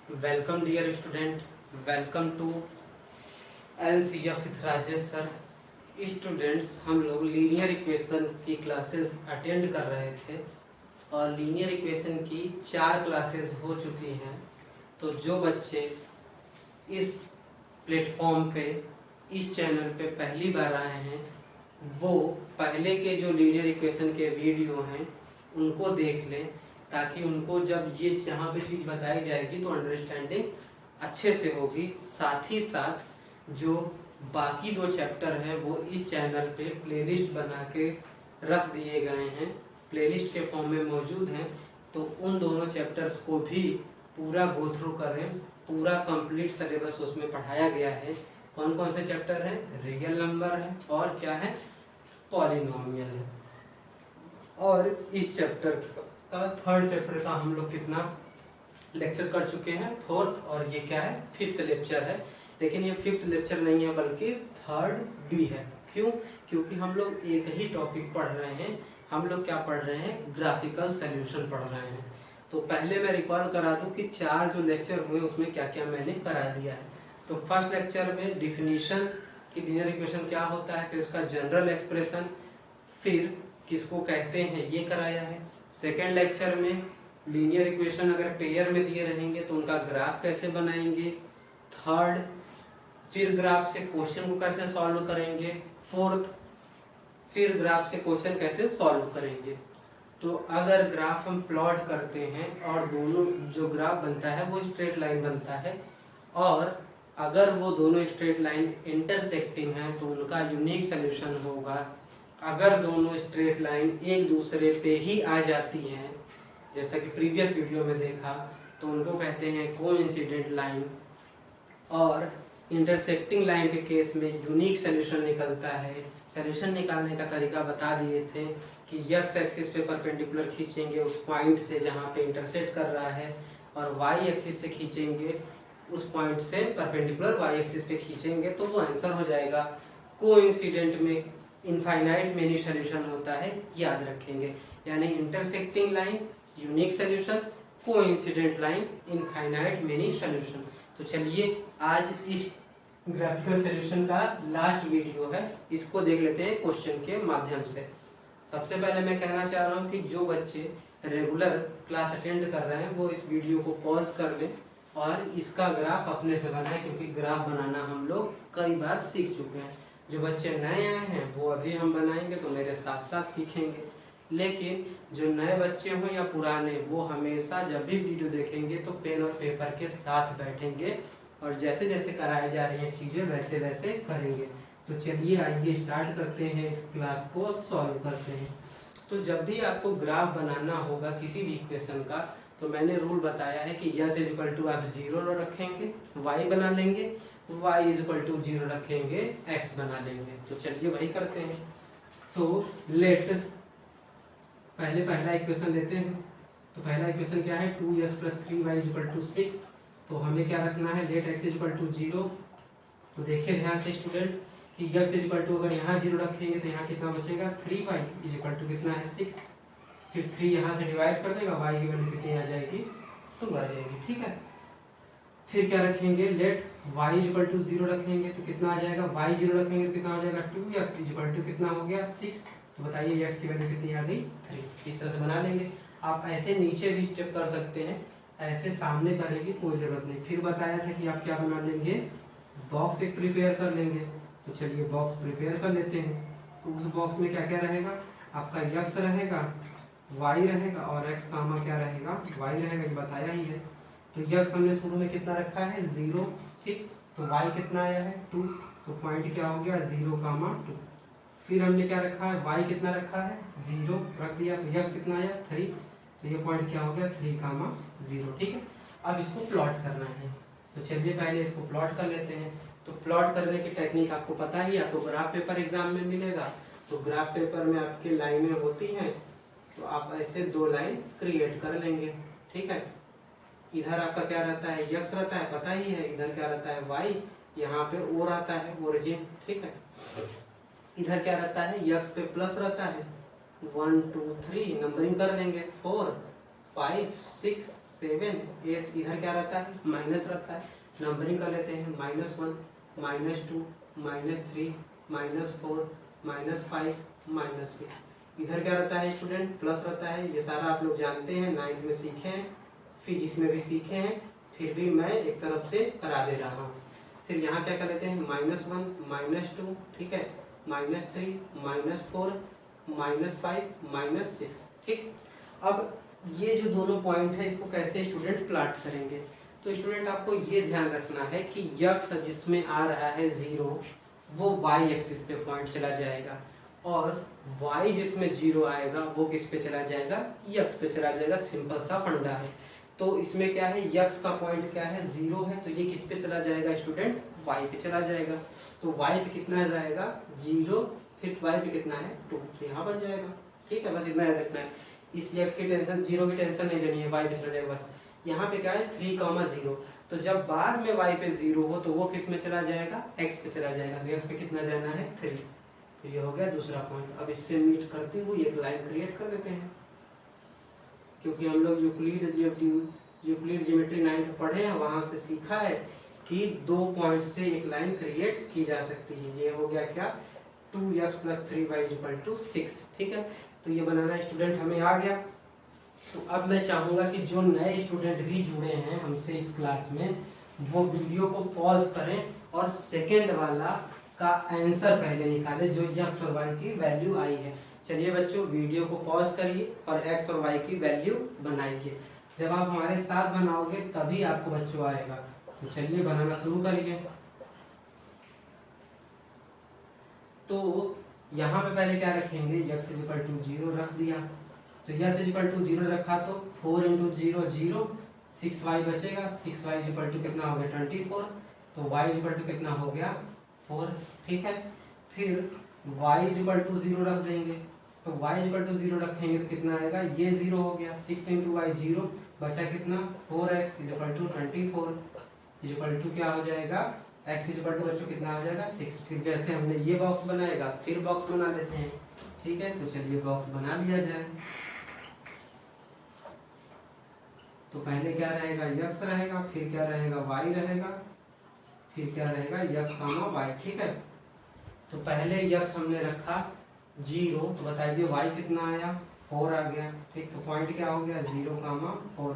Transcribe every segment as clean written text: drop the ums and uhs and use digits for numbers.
Welcome dear student, welcome to LCF with Rajesh sir. Students, हम लोग linear equation की classes attend कर रहे थे और लीनियर इक्वेशन की 4 क्लासेस हो चुकी हैं। तो जो बच्चे इस प्लेटफॉर्म पे, इस चैनल पे पहली बार आए हैं, वो पहले के जो लीनियर इक्वेशन के वीडियो हैं उनको देख लें, ताकि उनको जब ये जहाँ पे चीज़ बताई जाएगी तो अंडरस्टैंडिंग अच्छे से होगी। साथ ही साथ जो बाकी 2 चैप्टर हैं वो इस चैनल पे प्लेलिस्ट बना के रख दिए गए हैं, प्लेलिस्ट के फॉर्म में मौजूद हैं। तो उन दोनों चैप्टर्स को भी पूरा गो थ्रू करें, पूरा कंप्लीट सिलेबस उसमें पढ़ाया गया है। कौन कौन से चैप्टर हैं? रियल नंबर है और क्या है? पॉलिनोमियल है। और इस चैप्टर का थर्ड चैप्टर का हम लोग कितना लेक्चर कर चुके हैं? 4th, और ये क्या है? 5th लेक्चर है। लेकिन ये 5th लेक्चर नहीं है बल्कि 3rd भी है। क्यों? क्योंकि हम लोग एक ही टॉपिक पढ़ रहे हैं। हम लोग क्या पढ़ रहे हैं? ग्राफिकल सॉल्यूशन पढ़ रहे हैं। तो पहले मैं रिकॉल करा दूं कि 4 जो लेक्चर हुए उसमें क्या क्या मैंने करा दिया है। तो फर्स्ट लेक्चर में डिफिनीशन कि लीनियर इक्वेशन क्या होता है, फिर उसका जनरल एक्सप्रेशन, फिर किसको कहते हैं ये कराया है। सेकेंड लेक्चर में लीनियर इक्वेशन अगर पेयर में दिए रहेंगे तो उनका ग्राफ कैसे बनाएंगे। थर्ड, फिर ग्राफ से क्वेश्चन को कैसे सॉल्व करेंगे। फोर्थ, फिर ग्राफ से क्वेश्चन कैसे सॉल्व करेंगे। तो अगर ग्राफ हम प्लॉट करते हैं और दोनों जो ग्राफ बनता है वो स्ट्रेट लाइन बनता है, और अगर वो दोनों स्ट्रेट लाइन इंटरसेक्टिंग हैं तो उनका यूनिक सोल्यूशन होगा। अगर दोनों स्ट्रेट लाइन एक दूसरे पे ही आ जाती हैं, जैसा कि प्रीवियस वीडियो में देखा, तो उनको कहते हैं कोइंसिडेंट लाइन। और इंटरसेक्टिंग लाइन के केस में यूनिक सोल्यूशन निकलता है। सोल्यूशन निकालने का तरीका बता दिए थे कि एक्स एक्सिस पे परपेंडिकुलर खींचेंगे उस पॉइंट से जहाँ पे इंटरसेक्ट कर रहा है, और वाई एक्सिस से खींचेंगे उस पॉइंट से परपेंडिकुलर वाई एक्सिस पे खींचेंगे, तो वो आंसर हो जाएगा। कोइंसिडेंट में इनफाइनाइट मेनी सोल्यूशन होता है, याद रखेंगे। यानी intersecting line unique solution, coincident line infinite many solution. तो चलिए आज इस ग्राफिकल सॉल्यूशन का लास्ट वीडियो है, इसको देख लेते हैं क्वेश्चन के माध्यम से। सबसे पहले मैं कहना चाह रहा हूँ कि जो बच्चे रेगुलर क्लास अटेंड कर रहे हैं वो इस वीडियो को पॉज कर लें और इसका ग्राफ अपने से बनाएं, क्योंकि ग्राफ बनाना हम लोग कई बार सीख चुके हैं। जो बच्चे नए आए हैं वो अभी हम बनाएंगे तो मेरे साथ साथ सीखेंगे, लेकिन जो नए बच्चे हों या पुराने, वो हमेशा जब भी वीडियो देखेंगे तो पेन और पेपर के साथ बैठेंगे और जैसे जैसे कराई जा रही हैं चीज़ें वैसे वैसे करेंगे। तो चलिए आइए स्टार्ट करते हैं, इस क्लास को सॉल्व करते हैं। तो जब भी आपको ग्राफ बनाना होगा किसी भी इक्वेशन का, तो मैंने रूल बताया है कि यस इज इक्वल टू आप 0 रखेंगे, वाई बना लेंगे, वाई इज इक्वल टू 0 रखेंगे, एक्स बना लेंगे। तो चलिए वही करते हैं। तो लेट पहले पहला इक्वेशन लेते हैं। तो पहला इक्वेशन क्या है? 2x + 3y = 6। तो हमें क्या रखना है? Let x = 0। तो देखिए ध्यान से स्टूडेंट कि x = अगर यहाँ 0 रखेंगे तो यहाँ कितना बचेगा? 3y = कितना है? 6। फिर 3 यहाँ से डिवाइड कर देगा, y की वैल्यू कितनी आ जाएगी? 2 आ जाएगी। ठीक है। फिर क्या रखेंगे? लेट y = 0 रखेंगे तो कितना आ जाएगा? y 0 रखेंगे तो कितना हो जाएगा? 2x = कितना हो गया? 6। तो बताइए x की वैल्यू कितनी आ गई? 3। इस तरह से बना लेंगे। आप ऐसे नीचे भी स्टेप कर सकते हैं, ऐसे सामने करने की कोई जरूरत नहीं। फिर बताया था कि आप क्या बना लेंगे? बॉक्स एक प्रिपेयर कर लेंगे। तो चलिए बॉक्स प्रिपेयर कर लेते हैं। तो उस बॉक्स में क्या क्या रहेगा? आपका x रहेगा, y रहेगा और x कामा क्या रहेगा? y रहेगा, ये बताया ही है। तो x हमने शुरू में कितना रखा है? 0। ठीक। तो y कितना आया है? 2। तो पॉइंट क्या हो गया? 0, 2। फिर हमने क्या रखा है? y कितना रखा है? 0 रख दिया। तो x कितना आया? 3। तो ये पॉइंट क्या हो गया? 3, 0। ठीक है। अब इसको प्लॉट करना है। तो चलिए पहले इसको प्लॉट कर लेते हैं। तो प्लॉट करने की टेक्निक आपको पता ही, आपको ग्राफ पेपर एग्जाम में मिलेगा। तो ग्राफ पेपर में आपकी लाइनें होती हैं, तो आप ऐसे 2 लाइन क्रिएट कर लेंगे। ठीक है। इधर आपका क्या रहता है? x रहता है, पता ही है। इधर क्या रहता है? y। यहाँ पे o रहता है, ओरिजिन। ठीक है। इधर क्या रहता है? x पे प्लस रहता है। 1 2 3 नंबरिंग कर लेंगे। 4 5 6 7 8, इधर क्या रहता है माइनस रहता है। नंबरिंग कर लेते हैं -1 -2 -3 -4 -5 -6। इधर क्या रहता है स्टूडेंट प्लस रहता है। ये सारा आप लोग जानते हैं, 9th में सीखे हैं, फिजिक्स में भी सीखे हैं, फिर भी मैं एक तरफ से करा दे रहा हूँ। फिर यहाँ क्या कर लेते हैं -1 -2, ठीक है, -3 -4 -5 -6, ठीक। अब ये जो दोनों पॉइंट है इसको कैसे स्टूडेंट प्लॉट करेंगे, तो स्टूडेंट आपको ये ध्यान रखना है कि यक्स जिसमें आ रहा है 0 वो वाई एक्सिस पे पॉइंट चला जाएगा, और वाई जिसमें 0 आएगा वो किस पे चला जाएगा, यक्स पे चला जाएगा। सिंपल सा फंडा है। तो इसमें क्या है, यक्स का पॉइंट क्या है 0 है, तो ये किस पे चला जाएगा स्टूडेंट, वाई पे चला जाएगा। तो वाई पे कितना जाएगा 0, फिर वाई पे कितना है 2, तो यहाँ बन जाएगा। ठीक है, बस इतना याद रखना है। इस यक्स की टेंशन 0 की टेंशन नहीं लेनी है, वाई पे चला जाएगा बस। यहाँ पे क्या है 3,0, तो जब बाद में वाई पे 0 हो तो वो किस में चला जाएगा, एक्स पे चला जाएगा। तो एक्स पे कितना जाना है 3, तो ये हो गया दूसरा पॉइंट। अब इससे मीट करती हुई एक लाइन क्रिएट कर देते हैं, क्योंकि हम लोग यूक्लिड ज्योमेट्री 9 पढ़े हैं, वहां से सीखा है कि 2 पॉइंट से एक लाइन क्रिएट की जा सकती है। ये हो गया क्या 2x + 3y = 6, ठीक है। तो ये बनाना स्टूडेंट हमें आ गया। तो अब मैं चाहूंगा कि जो नए स्टूडेंट भी जुड़े हैं हमसे इस क्लास में, वो वीडियो को पॉज करें और सेकेंड वाला का आंसर पहले निकाले जो x और y की वैल्यू आई है। चलिए बच्चों, वीडियो को पॉज करिए और x और y की वैल्यू बनाइए। जब आप हमारे साथ बनाओगे तभी आपको बच्चों आएगा। तो चलिए बनाना शुरू करिए। तो यहाँ पे पहले क्या रखेंगे, x = 0 रख दिया, तो x = 0 रखा तो 4 × 0 0, 6y बचेगा, 6y = कितना हो गया 24, तो y = कितना हो गया 4, ठीक है। फिर y = 0 रख देंगे, तो y = 0 रखेंगे तो कितना आएगा, ये 0 हो गया, 6 × y 0, बचा कितना 4x = 24, क्या हो जाएगा x = बच्चों कितना हो जाएगा 6। फिर जैसे हमने ये बॉक्स बनाएगा फिर बॉक्स बना लेते हैं, ठीक है। तो चलिए बॉक्स बना लिया जाए। तो पहले क्या रहेगा x रहेगा, फिर क्या रहेगा y रहेगा, फिर क्या रहेगा x, y, ठीक है। तो पहले x हमने रखा 0, तो बताइए y कितना आया 4 आ गया, ठीक। तो पॉइंट क्या हो गया 0, 4।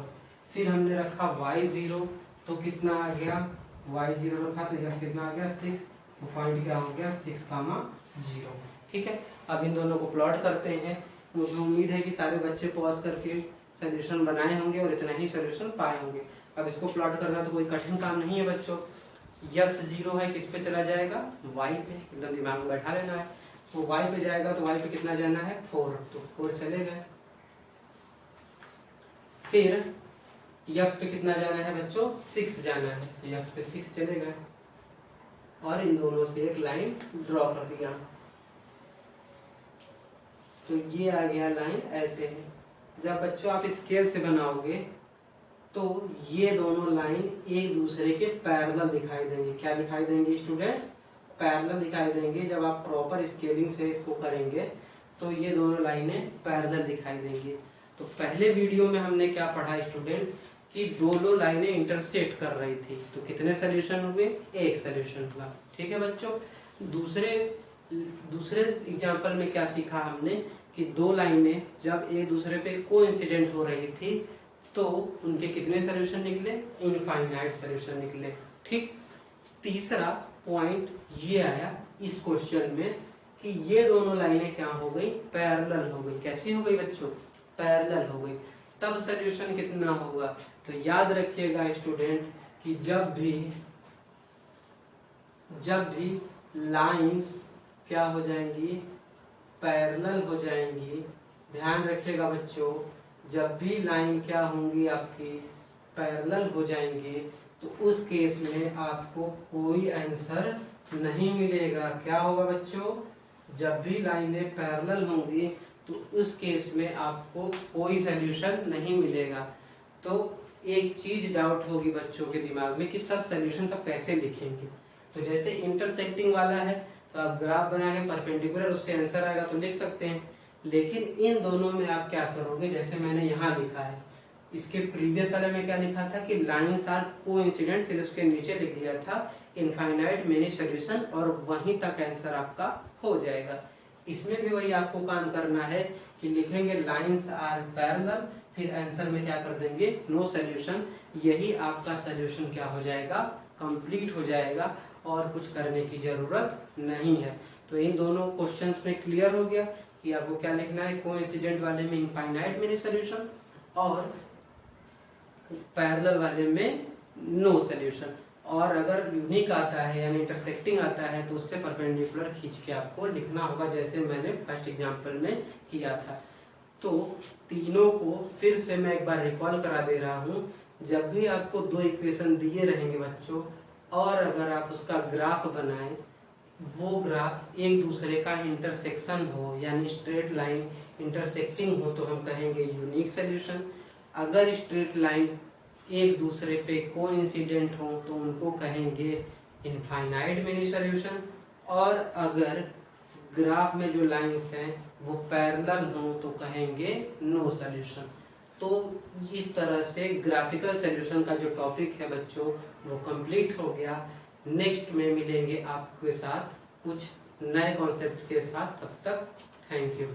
फिर हमने रखा y 0, तो कितना आ गया, y 0 रखा तो x कितना आ गया 6, तो पॉइंट क्या हो गया 6, 0, ठीक है। अब इन दोनों को प्लॉट करते हैं। मुझे उम्मीद है कि सारे बच्चे पॉज करके सोल्यूशन बनाए होंगे और इतना ही सोल्यूशन पाए होंगे। अब इसको प्लॉट करना तो कोई कठिन काम नहीं है बच्चों। x 0 है, किस पे चला जाएगा y पे, एकदम दिमाग में बैठा लेना है। तो y पे जाएगा तो y पे कितना जाना है 4, तो 4 चले गए। फिर x पे कितना जाना है बच्चों 6 जाना है, तो x पे 6 चले गए और इन दोनों से एक लाइन ड्रॉ कर दिया। तो ये आ गया लाइन ऐसे है। जब बच्चों आप स्केल से बनाओगे तो ये दोनों लाइन एक दूसरे के पैरेलल दिखाई देंगे। क्या दिखाई देंगे स्टूडेंट्स, पैरेलल दिखाई देंगे। जब आप प्रॉपर स्केलिंग से इसको करेंगे तो ये दोनों लाइनें पैरेलल दिखाई देंगी। तो पहले वीडियो में हमने क्या पढ़ा स्टूडेंट, कि दोनों लाइनें इंटरसेक्ट कर रही थी, तो कितने सोल्यूशन हुए, एक सोल्यूशन हुआ, ठीक है बच्चों। दूसरे एग्जांपल में क्या सीखा हमने, कि दो लाइनें जब एक दूसरे पे कोइंसिडेंट हो रही थी तो उनके कितने सोल्यूशन निकले, इनफाइनाइट सोल्यूशन निकले, ठीक। तीसरा पॉइंट ये आया इस क्वेश्चन में कि ये दोनों लाइनें क्या हो गई, पैरेलल हो गई। कैसी हो गई बच्चों, पैरेलल हो गई। तब सोल्यूशन कितना होगा, तो याद रखिएगा स्टूडेंट कि जब भी लाइंस क्या हो जाएंगी, पैरेलल हो जाएंगी, ध्यान रखिएगा बच्चों, जब भी लाइन क्या होंगी आपकी पैरेलल हो जाएंगी तो उस केस में आपको कोई आंसर नहीं मिलेगा। क्या होगा बच्चों, जब भी लाइनें पैरेलल होंगी तो उस केस में आपको कोई सॉल्यूशन नहीं मिलेगा। तो एक चीज डाउट होगी बच्चों के दिमाग में कि सर सॉल्यूशन का कैसे लिखेंगे। तो जैसे इंटरसेक्टिंग वाला है तो आप ग्राफ बना के परपेंडिकुलर उससे आंसर आएगा तो लिख सकते हैं, लेकिन इन दोनों में आप क्या करोगे, जैसे मैंने यहाँ लिखा है इसके प्रीवियस वाले में क्या लिखा था कि लाइंस आर कोइंसिडेंट, फिर उसके नीचे लिख दिया था इनफाइनाइट मेनी सॉल्यूशन, और वहीं तक आंसर आपका हो जाएगा। इसमें भी वही आपको काम करना है कि लिखेंगे लाइंस आर पैरेलल, फिर आंसर में क्या कर देंगे नो सॉल्यूशन। यही आपका सॉल्यूशन क्या हो जाएगा, कंप्लीट हो जाएगा, और कुछ करने की जरूरत नहीं है। तो इन दोनों क्वेश्चंस में क्लियर हो गया कि आपको क्या लिखना है, कोइंसिडेंट वाले में इनफाइनाइट मेनी सॉल्यूशन और पैरेलल वाले में नो सॉल्यूशन। और अगर यूनिक आता है यानी इंटरसेक्टिंग आता है तो उससे परपेंडिकुलर खींच के आपको लिखना होगा, जैसे मैंने फर्स्ट एग्जांपल में किया था। तो तीनों को फिर से मैं एक बार रिकॉल करा दे रहा हूँ। जब भी आपको दो इक्वेशन दिए रहेंगे बच्चों, और अगर आप उसका ग्राफ बनाएं, वो ग्राफ एक दूसरे का इंटरसेक्शन हो यानी स्ट्रेट लाइन इंटरसेक्टिंग हो, तो हम कहेंगे यूनिक सॉल्यूशन। अगर स्ट्रेट लाइन एक दूसरे पे कोइंसिडेंट हो तो उनको कहेंगे इनफाइनाइट मेनी सॉल्यूशन। और अगर ग्राफ में जो लाइंस हैं वो पैरेलल हो तो कहेंगे नो सॉल्यूशन। तो इस तरह से ग्राफिकल सॉल्यूशन का जो टॉपिक है बच्चों वो कंप्लीट हो गया। नेक्स्ट में मिलेंगे आपके साथ कुछ नए कॉन्सेप्ट के साथ, तब तक थैंक यू।